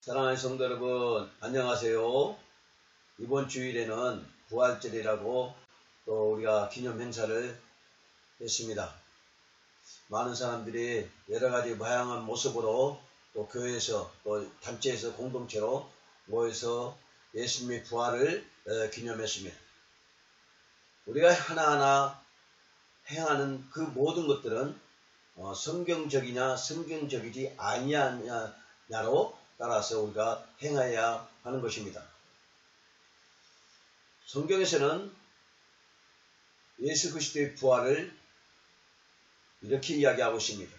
사랑하는 성도 여러분, 안녕하세요. 이번 주일에는 부활절이라고 또 우리가 기념 행사를 했습니다. 많은 사람들이 여러가지 다양한 모습으로 또 교회에서 또 단체에서 공동체로 모여서 예수님의 부활을 기념했습니다. 우리가 하나하나 행하는 그 모든 것들은 성경적이냐 성경적이지 아니냐로 따라서 우리가 행해야 하는 것입니다. 성경에서는 예수 그리스도의 부활을 이렇게 이야기하고 있습니다.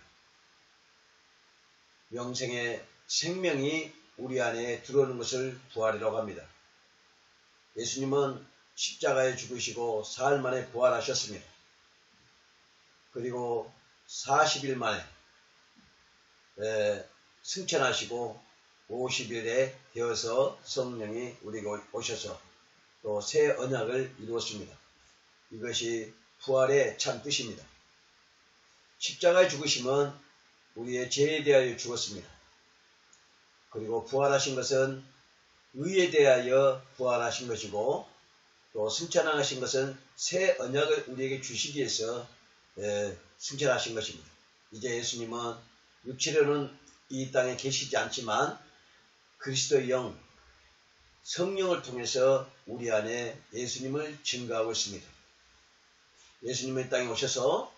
영생의 생명이 우리 안에 들어오는 것을 부활이라고 합니다. 예수님은 십자가에 죽으시고 사흘 만에 부활하셨습니다. 그리고 40일 만에 승천하시고 50일에 되어서 성령이 우리에게 오셔서 또 새 언약을 이루었습니다. 이것이 부활의 참 뜻입니다. 십자가에 죽으심은 우리의 죄에 대하여 죽었습니다. 그리고 부활하신 것은 의에 대하여 부활하신 것이고 또 승천하신 것은 새 언약을 우리에게 주시기 위해서 승천하신 것입니다. 이제 예수님은 육체로는 이 땅에 계시지 않지만 그리스도의 영, 성령을 통해서 우리 안에 예수님을 증거하고 있습니다. 예수님의 땅에 오셔서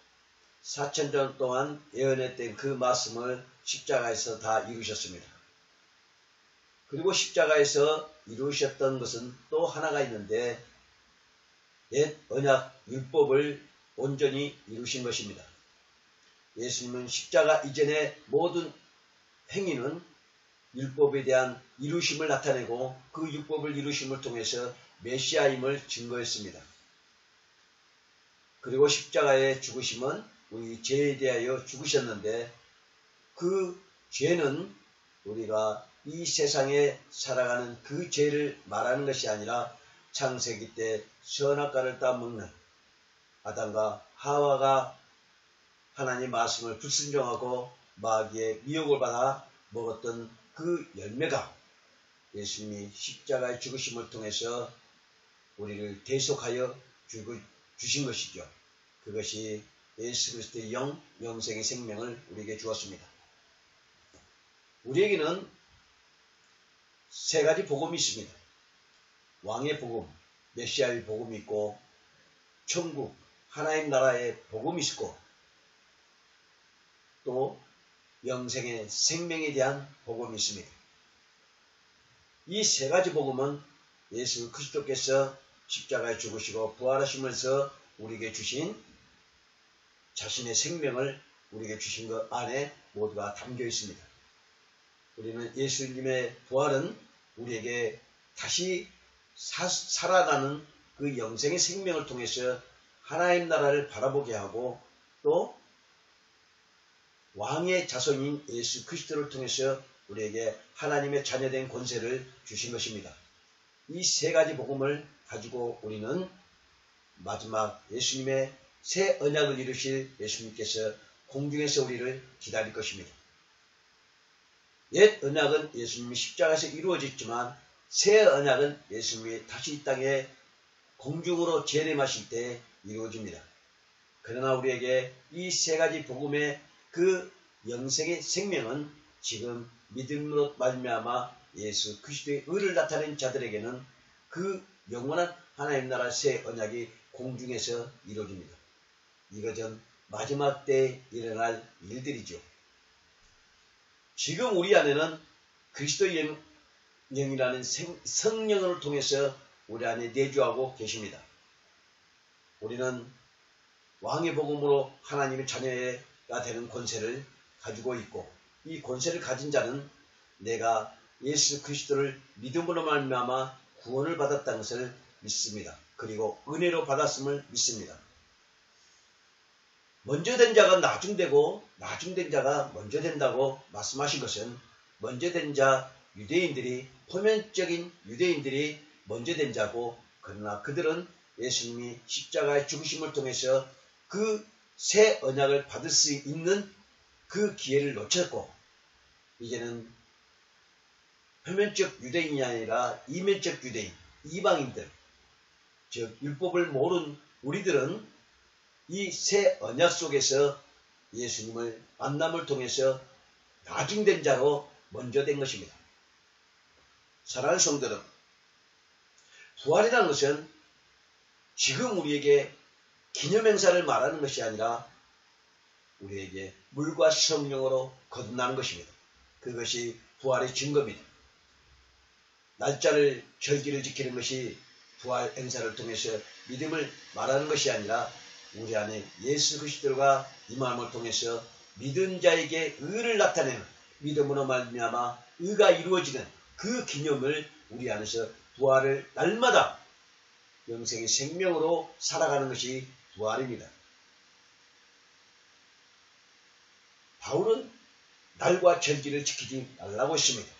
4000년 동안 예언했던 그 말씀을 십자가에서 다 이루셨습니다. 그리고 십자가에서 이루셨던 것은 또 하나가 있는데 옛 언약 율법을 온전히 이루신 것입니다. 예수님은 십자가 이전의 모든 행위는 율법에 대한 이루심을 나타내고 그 율법을 이루심을 통해서 메시아임을 증거했습니다. 그리고 십자가의 죽으심은 우리 죄에 대하여 죽으셨는데 그 죄는 우리가 이 세상에 살아가는 그 죄를 말하는 것이 아니라 창세기 때 선악과를 따먹는 아담과 하와가 하나님 말씀을 불순종하고 마귀의 미혹을 받아 먹었던 그 열매가 예수님이 십자가의 죽으심을 통해서 우리를 대속하여 주신 것이죠. 그것이 예수 그리스도의 영생의 생명을 우리에게 주었습니다. 우리에게는 세 가지 복음이 있습니다. 왕의 복음, 메시아의 복음이 있고 천국, 하나님 나라의 복음이 있고 또 영생의 생명에 대한 복음이 있습니다. 이 세 가지 복음은 예수 그리스도께서 십자가에 죽으시고 부활하시면서 우리에게 주신 자신의 생명을 우리에게 주신 것 안에 모두가 담겨 있습니다. 우리는 예수님의 부활은 우리에게 다시 살아가는 그 영생의 생명을 통해서 하나님 나라를 바라보게 하고 또 왕의 자손인 예수 그리스도를 통해서 우리에게 하나님의 자녀된 권세를 주신 것입니다. 이 세 가지 복음을 가지고 우리는 마지막 예수님의 새 언약을 이루실 예수님께서 공중에서 우리를 기다릴 것입니다. 옛 언약은 예수님이 십자가에서 이루어졌지만 새 언약은 예수님이 다시 이 땅에 공중으로 재림하실 때 이루어집니다. 그러나 우리에게 이 세 가지 복음의 그 영생의 생명은 지금 믿음으로 말미암아 예수 그리스도의 의를 나타낸 자들에게는 그 영원한 하나님 나라 새 언약이 공중에서 이루어집니다. 이것은 마지막 때에 일어날 일들이죠. 지금 우리 안에는 그리스도의 영이라는 성령을 통해서 우리 안에 내주하고 계십니다. 우리는 왕의 복음으로 하나님의 자녀가 되는 권세를 가지고 있고 이 권세를 가진 자는 내가 예수 그리스도를 믿음으로 말미암아 구원을 받았다는 것을 믿습니다. 그리고 은혜로 받았음을 믿습니다. 먼저 된 자가 나중되고 나중된 자가 먼저 된다고 말씀하신 것은 먼저 된 자 유대인들이 표면적인 유대인들이 먼저 된 자고 그러나 그들은 예수님이 십자가의 죽으심을 통해서 그 새 언약을 받을 수 있는 그 기회를 놓쳤고 이제는 표면적 유대인이 아니라 이면적 유대인, 이방인들, 즉 율법을 모르는 우리들은 이 새 언약 속에서 예수님을 만남을 통해서 나중된 자로 먼저 된 것입니다. 사랑하는 성도들, 부활이라는 것은 지금 우리에게 기념행사를 말하는 것이 아니라 우리에게 물과 성령으로 거듭나는 것입니다. 그것이 부활의 증거입니다. 날짜를 절기를 지키는 것이 부활 행사를 통해서 믿음을 말하는 것이 아니라 우리 안에 예수 그리스도가 임함을 통해서 믿은 자에게 의를 나타내는 믿음으로 말미암아 의가 이루어지는 그 기념을 우리 안에서 부활을 날마다 영생의 생명으로 살아가는 것이 부활입니다. 바울은 날과 절기를 지키지 말라고 했습니다.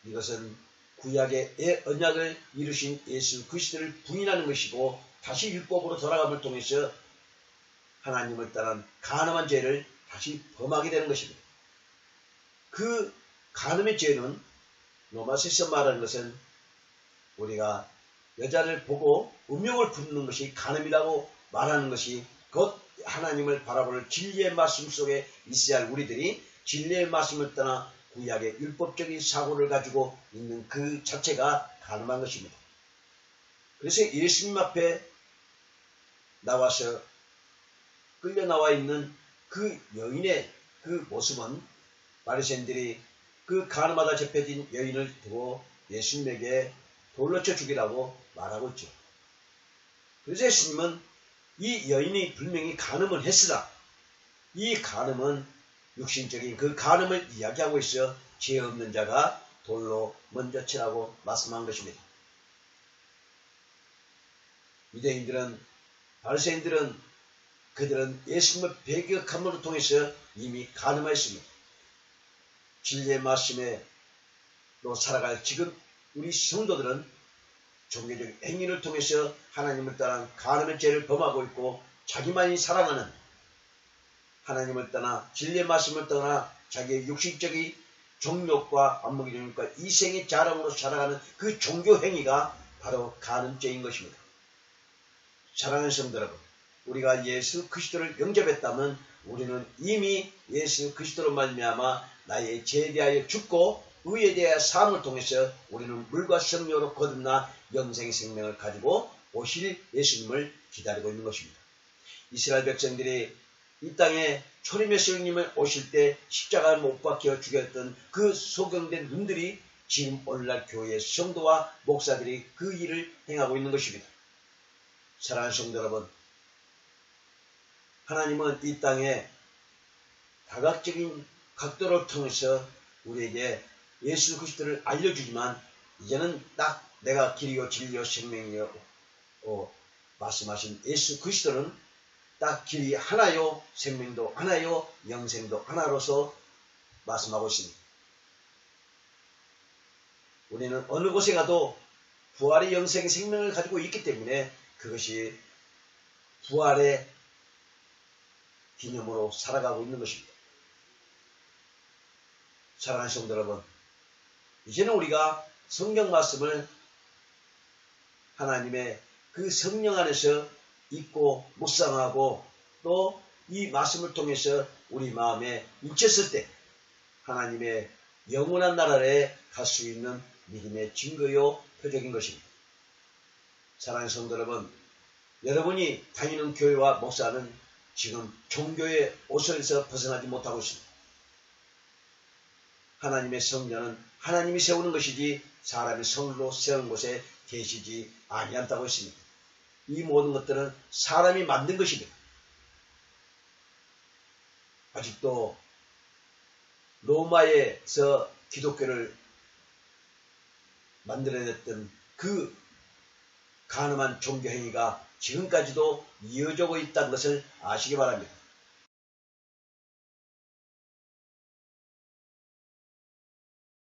이것은 구약의 언약을 이루신 예수 그리스도를 부인하는 것이고 다시 율법으로 돌아감을 통해서 하나님을 떠난 간음한 죄를 다시 범하게 되는 것입니다. 그 간음의 죄는 로마서에서 말하는 것은 우리가 여자를 보고 음욕을 부르는 것이 간음이라고 말하는 것이 곧 하나님을 바라보는 진리의 말씀 속에 있어야 할 우리들이 진리의 말씀을 떠나 구약의 율법적인 사고를 가지고 있는 그 자체가 간음한 것입니다. 그래서 예수님 앞에 나와서 끌려 나와 있는 그 여인의 그 모습은 바리새인들이 그 간음하다 접혀진 여인을 두고 예수님에게 돌로 쳐 죽이라고 말하고 있죠. 그래서 예수님은 이 여인이 분명히 간음을 했으나 이 간음은 육신적인 그 간음을 이야기하고 있어 죄 없는 자가 돌로 먼저 치라고 말씀한 것입니다. 유대인들은 바리새인들은 그들은 예수님을 배격함으로 통해서 이미 간음하였습니다. 진리의 말씀으로 살아갈 지금 우리 성도들은 종교적 행위를 통해서 하나님을 떠난 간음의 죄를 범하고 있고 자기만이 사랑하는 하나님을 떠나 진리의 말씀을 떠나 자기의 육신적인 정욕과 안목의 정욕과 이생의 자랑으로 살아가는 그 종교 행위가 바로 간음죄인 것입니다. 사랑하는 성도 여러분, 우리가 예수 그리스도를 영접했다면 우리는 이미 예수 그리스도로 말미암아 나의 죄에 대하여 죽고 의에 대하여 사함을 통해서 우리는 물과 성령으로 거듭나 영생의 생명을 가지고 오실 예수님을 기다리고 있는 것입니다. 이스라엘 백성들이 이 땅에 초림의 예수님을 오실 때 십자가에 못 박혀 죽였던 그 소경된 눈들이 지금 오늘날 교회의 성도와 목사들이 그 일을 행하고 있는 것입니다. 사랑하는 성도 여러분, 하나님은 이 땅에 다각적인 각도를 통해서 우리에게 예수 그리스도를 알려주지만 이제는 딱 내가 길이요 진리요 생명이요 말씀하신 예수 그리스도는 딱 길이 하나요 생명도 하나요 영생도 하나로서 말씀하고 있습니다. 우리는 어느 곳에 가도 부활의 영생의 생명을 가지고 있기 때문에 그것이 부활의 기념으로 살아가고 있는 것입니다. 사랑하는 성도 여러분, 이제는 우리가 성경 말씀을 하나님의 그 성령 안에서 읽고 묵상하고 또 이 말씀을 통해서 우리 마음에 묻혔을 때 하나님의 영원한 나라에 갈 수 있는 믿음의 증거요 표적인 것입니다. 사랑하는 성도 여러분, 여러분이 다니는 교회와 목사는 지금 종교의 옷에서 벗어나지 못하고 있습니다. 하나님의 성전은 하나님이 세우는 것이지 사람이 성으로 세운 곳에 계시지 아니한다고 했습니다. 이 모든 것들은 사람이 만든 것입니다. 아직도 로마에서 기독교를 만들어냈던 그 간음한 종교행위가 지금까지도 이어지고 있다는 것을 아시기 바랍니다.